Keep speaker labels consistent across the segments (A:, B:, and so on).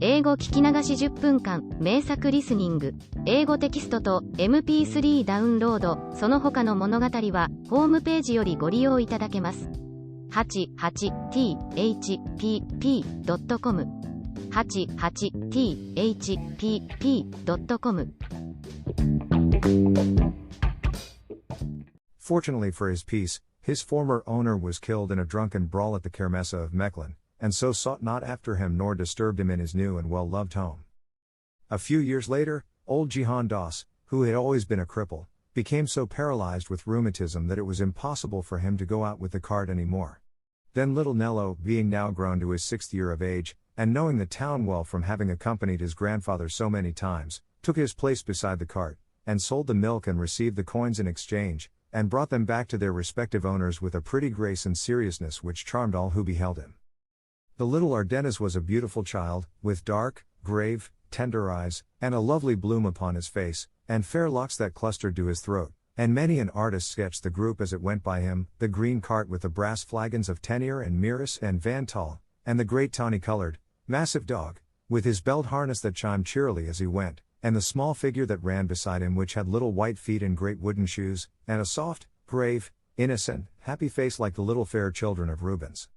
A: 英語聞き流し10分間、名作リスニング、英語テキストと MP3 ダウンロード、その他の物語は、ホームページよりご利用いただけます。88thpp.com 88thpp.com
B: Fortunately for his peace, his former owner was killed in a drunken brawl at the Kermesse of Mechlin, and so sought not after him nor disturbed him in his new and well-loved home. A few years later, old Jihan Das, who had always been a cripple, became so paralyzed with rheumatism that it was impossible for him to go out with the cart any more. Then little Nello, being now grown to his 6th year of age, and knowing the town well from having accompanied his grandfather so many times, took his place beside the cart, and sold the milk and received the coins in exchange, and brought them back to their respective owners with a pretty grace and seriousness which charmed all who beheld him. The little Ardennes was a beautiful child, with dark, grave, tender eyes, and a lovely bloom upon his face, and fair locks that clustered to his throat, and many an artist sketched the group as it went by him, the green cart with the brass flagons of Tenier and Miris and Van Tal, and the great tawny-colored, massive dog, with his belt harness that chimed cheerily as he went, and the small figure that ran beside him which had little white feet and great wooden shoes, and a soft, grave, innocent, happy face like the little fair children of Rubens.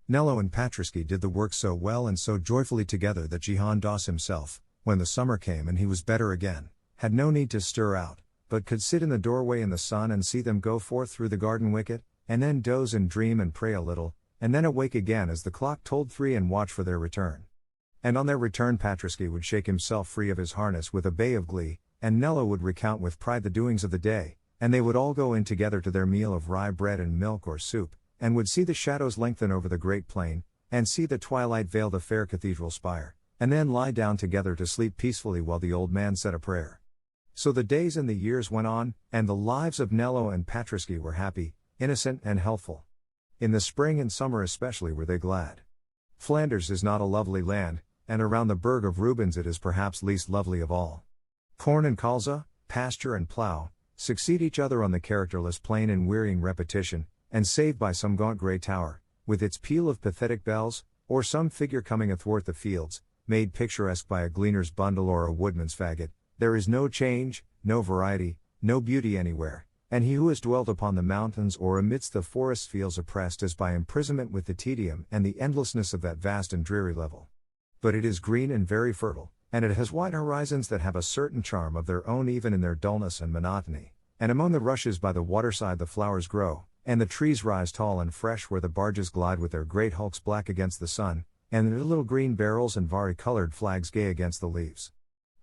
B: Nello and Patriski did the work so well and so joyfully together that Jihan Das himself, when the summer came and he was better again, had no need to stir out, but could sit in the doorway in the sun and see them go forth through the garden wicket, and then doze and dream and pray a little, and then awake again as the clock tolled 3 and watch for their return. And on their return Patriski would shake himself free of his harness with a bay of glee, and Nello would recount with pride the doings of the day, and they would all go in together to their meal of rye bread and milk or soup, and would see the shadows lengthen over the great plain, and see the twilight veil the fair cathedral spire, and then lie down together to sleep peacefully while the old man said a prayer. So the days and the years went on, and the lives of Nello and Patriski were happy, innocent and healthful. In the spring and summer especially were they glad. Flanders is not a lovely land, and around the burg of Rubens it is perhaps least lovely of all. Corn and colza, pasture and plough, succeed each other on the characterless plain in wearying repetition, and save by some gaunt grey tower, with its peal of pathetic bells, or some figure coming athwart the fields, made picturesque by a gleaner's bundle or a woodman's faggot, there is no change, no variety, no beauty anywhere, and he who has dwelt upon the mountains or amidst the forests feels oppressed as by imprisonment with the tedium and the endlessness of that vast and dreary level. But it is green and very fertile, and it has wide horizons that have a certain charm of their own even in their dullness and monotony, and among the rushes by the waterside the flowers grow, and the trees rise tall and fresh where the barges glide with their great hulks black against the sun, and their little green barrels and vari-colored flags gay against the leaves.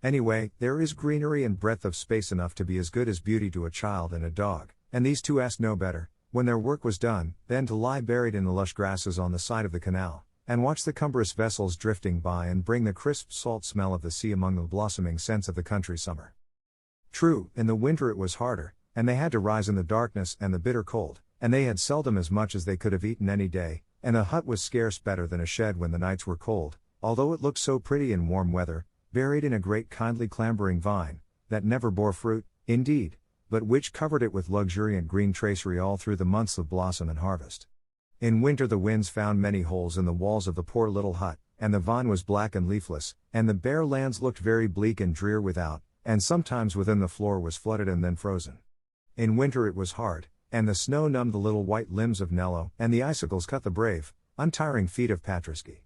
B: Anyway, there is greenery and breadth of space enough to be as good as beauty to a child and a dog, and these two asked no better, when their work was done, than to lie buried in the lush grasses on the side of the canal, and watch the cumbrous vessels drifting by and bring the crisp salt smell of the sea among the blossoming scents of the country summer. True, in the winter it was harder, and they had to rise in the darkness and the bitter cold, and they had seldom as much as they could have eaten any day, and a hut was scarce better than a shed when the nights were cold, although it looked so pretty in warm weather, buried in a great kindly clambering vine, that never bore fruit, indeed, but which covered it with luxuriant green tracery all through the months of blossom and harvest. In winter the winds found many holes in the walls of the poor little hut, and the vine was black and leafless, and the bare lands looked very bleak and drear without, and sometimes within the floor was flooded and then frozen. In winter it was hard, and the snow numbed the little white limbs of Nello, and the icicles cut the brave, untiring feet of Patriski.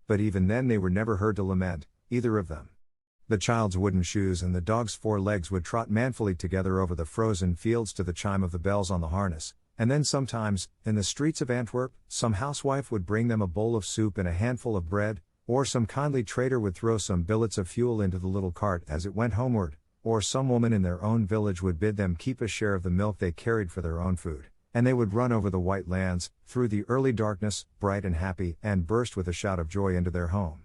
B: But even then they were never heard to lament, either of them. The child's wooden shoes and the dog's 4 legs would trot manfully together over the frozen fields to the chime of the bells on the harness, and then sometimes, in the streets of Antwerp, some housewife would bring them a bowl of soup and a handful of bread, or some kindly trader would throw some billets of fuel into the little cart as it went homeward, or some woman in their own village would bid them keep a share of the milk they carried for their own food, and they would run over the white lands, through the early darkness, bright and happy, and burst with a shout of joy into their home.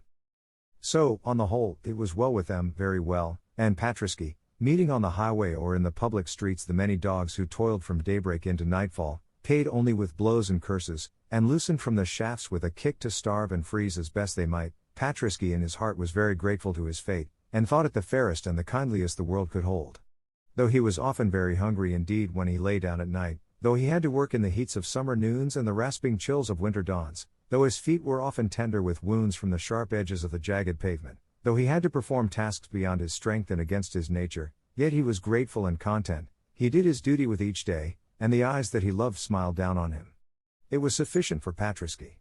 B: So, on the whole, it was well with them, very well, and Patriski, meeting on the highway or in the public streets the many dogs who toiled from daybreak into nightfall, paid only with blows and curses, and loosened from the shafts with a kick to starve and freeze as best they might, Patriski in his heart was very grateful to his fate, and thought it the fairest and the kindliest the world could hold. Though he was often very hungry indeed when he lay down at night, though he had to work in the heats of summer noons and the rasping chills of winter dawns, Though his feet were often tender with wounds from the sharp edges of the jagged pavement, though he had to perform tasks beyond his strength and against his nature, yet he was grateful and content. He did his duty with each day, and the eyes that he loved smiled down on him. It was sufficient for Patriski.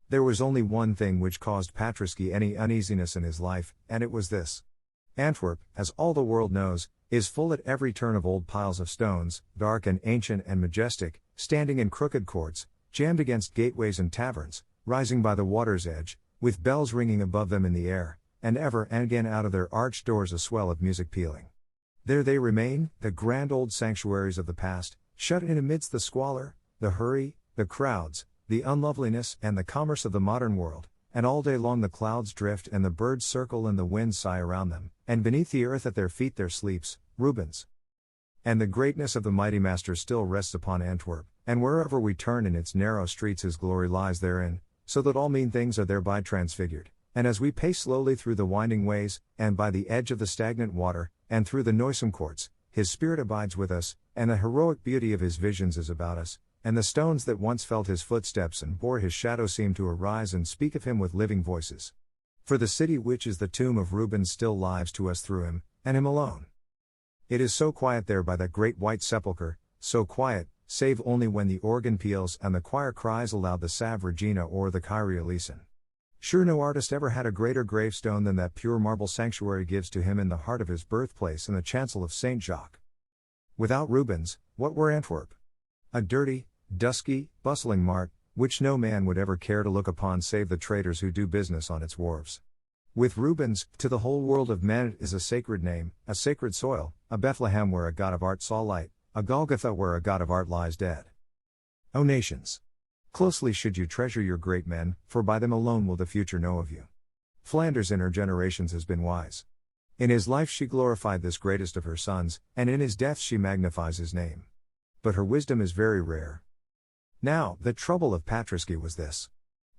B: There was only one thing which caused Patriski any uneasiness in his life, and it was this. Antwerp, as all the world knows, is full at every turn of old piles of stones, dark and ancient and majestic, standing in crooked courts, jammed against gateways and taverns, rising by the water's edge, with bells ringing above them in the air, and ever and again out of their arched doors a swell of music pealing. There they remain, the grand old sanctuaries of the past, shut in amidst the squalor, the hurry, the crowds, the unloveliness and the commerce of the modern world, and all day long the clouds drift and the birds circle and the winds sigh around them, and beneath the earth at their feet there sleeps, Rubens. And the greatness of the mighty master still rests upon Antwerp, and wherever we turn in its narrow streets his glory lies therein, so that all mean things are thereby transfigured. And as we pace slowly through the winding ways, and by the edge of the stagnant water, and through the noisome courts, his spirit abides with us, and the heroic beauty of his visions is about us, and the stones that once felt his footsteps and bore his shadow seem to arise and speak of him with living voices. For the city which is the tomb of Rubens still lives to us through him, and him alone. It is so quiet there by that great white sepulchre, so quiet, save only when the organ peals and the choir cries aloud the Salve Regina or the Kyrie eleison. Sure no artist ever had a greater gravestone than that pure marble sanctuary gives to him in the heart of his birthplace in the chancel of Saint Jacques. Without Rubens, what were Antwerp? A dirty, dusky, bustling mart, which no man would ever care to look upon save the traders who do business on its wharves. With Rubens, to the whole world of men it is a sacred name, a sacred soil, a Bethlehem where a god of art saw light, a Golgotha where a god of art lies dead. O nations! Closely should you treasure your great men, for by them alone will the future know of you. Flanders in her generations has been wise. In his life she glorified this greatest of her sons, and in his death she magnifies his name. But her wisdom is very rare. Now, the trouble of Patriski was this.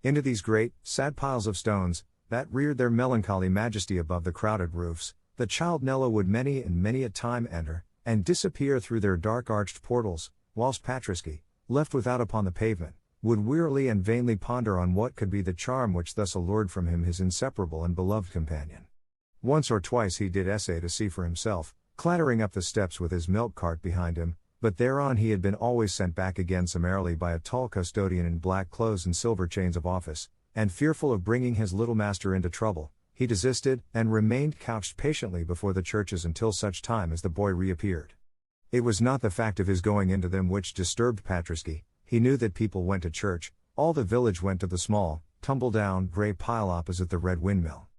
B: Into these great, sad piles of stones, that reared their melancholy majesty above the crowded roofs, the child Nello would many and many a time enter, and disappear through their dark arched portals, whilst Patriski, left without upon the pavement, would wearily and vainly ponder on what could be the charm which thus allured from him his inseparable and beloved companion. Once or twice he did essay to see for himself, clattering up the steps with his milk cart behind him, but thereon he had been always sent back again summarily by a tall custodian in black clothes and silver chains of office, and fearful of bringing his little master into trouble, he desisted, and remained couched patiently before the churches until such time as the boy reappeared. It was not the fact of his going into them which disturbed Patriski. He knew that people went to church, all the village went to the small, tumble-down, grey pile opposite the red windmill.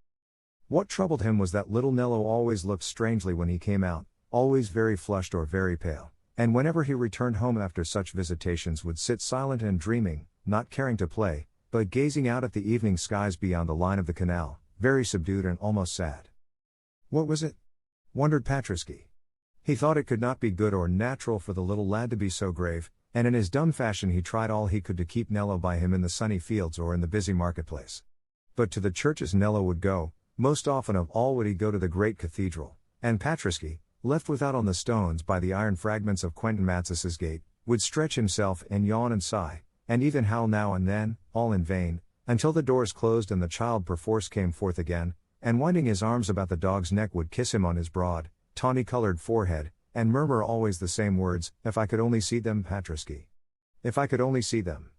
B: What troubled him was that little Nello always looked strangely when he came out, always very flushed or very pale, and whenever he returned home after such visitations would sit silent and dreaming, not caring to play, but gazing out at the evening skies beyond the line of the canal, very subdued and almost sad. What was it? Wondered Patriski. He thought it could not be good or natural for the little lad to be so grave, and in his dumb fashion he tried all he could to keep Nello by him in the sunny fields or in the busy marketplace. But to the churches Nello would go, most often of all would he go to the great cathedral, and Patriski, left without on the stones by the iron fragments of Quentin Matsis's gate, would stretch himself and yawn and sigh, and even howl now and then, all in vain, until the doors closed and the child perforce came forth again, and winding his arms about the dog's neck would kiss him on his broad, tawny-colored forehead, and murmur always the same words, "If I could only see them, Patriski. If I could only see them."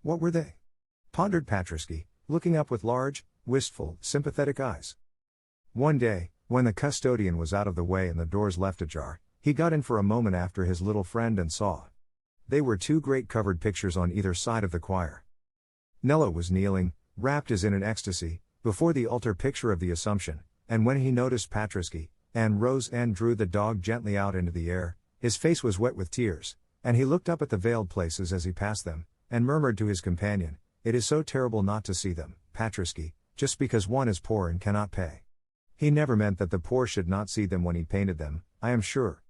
B: What were they? Pondered Patriski, looking up with large, wistful, sympathetic eyes. One day, when the custodian was out of the way and the doors left ajar, he got in for a moment after his little friend and saw. They were two great covered pictures on either side of the choir. Nello was kneeling, wrapped as in an ecstasy, before the altar picture of the Assumption, and when he noticed Patriski, and rose and drew the dog gently out into the air, his face was wet with tears, and he looked up at the veiled places as he passed them, and murmured to his companion, "It is so terrible not to see them, Patriski, just because one is poor and cannot pay." He never meant that the poor should not see them when he painted them, I am sure.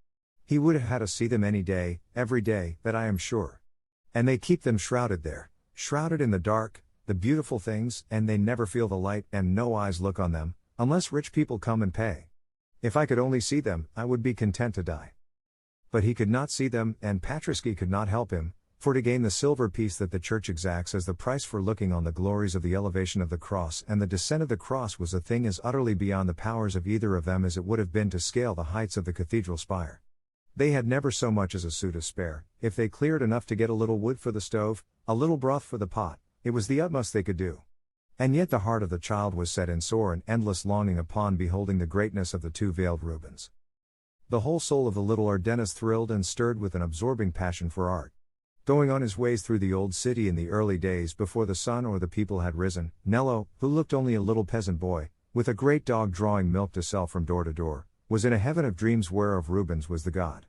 B: He would have had us see them any day, every day, that I am sure. And they keep them shrouded there, shrouded in the dark, the beautiful things, and they never feel the light, and no eyes look on them, unless rich people come and pay. If I could only see them, I would be content to die. But he could not see them, and Patriski could not help him, For to gain the silver piece that the church exacts as the price for looking on the glories of the elevation of the cross and the descent of the cross was a thing as utterly beyond the powers of either of them as it would have been to scale the heights of the cathedral spire. They had never so much as a sou to spare. If they cleared enough to get a little wood for the stove, a little broth for the pot, it was the utmost they could do. And yet the heart of the child was set in sore and endless longing upon beholding the greatness of the two veiled Rubens. The whole soul of the little Ardennes thrilled and stirred with an absorbing passion for art. Going on his ways through the old city in the early days before the sun or the people had risen, Nello, who looked only a little peasant boy, with a great dog drawing milk to sell from door to door, was in a heaven of dreams whereof Rubens was the god.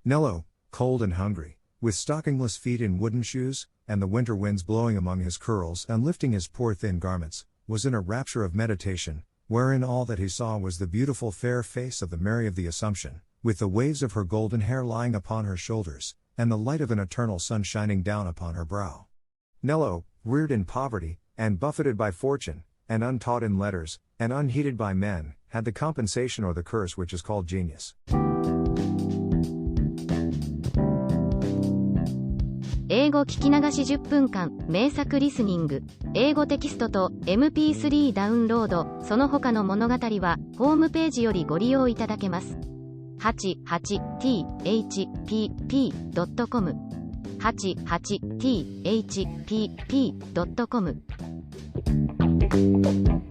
B: Nello, cold and hungry, with stockingless feet in wooden shoes, and the winter winds blowing among his curls and lifting his poor thin garments, was in a rapture of meditation, wherein all that he saw was the beautiful fair face of the Mary of the Assumption, with the waves of her golden hair lying upon her shoulders, and the light of an eternal sun shining down upon her brow. Nello, reared in poverty, and buffeted by fortune, and untaught in letters, and unheeded by men, had the compensation or the curse which is called genius.
A: 英語聞き流し10分間、名作リスニング、英語テキストと MP3 ダウンロード、その他の物語は、ホームページよりご利用いただけます。88thpp.com 88thpp.com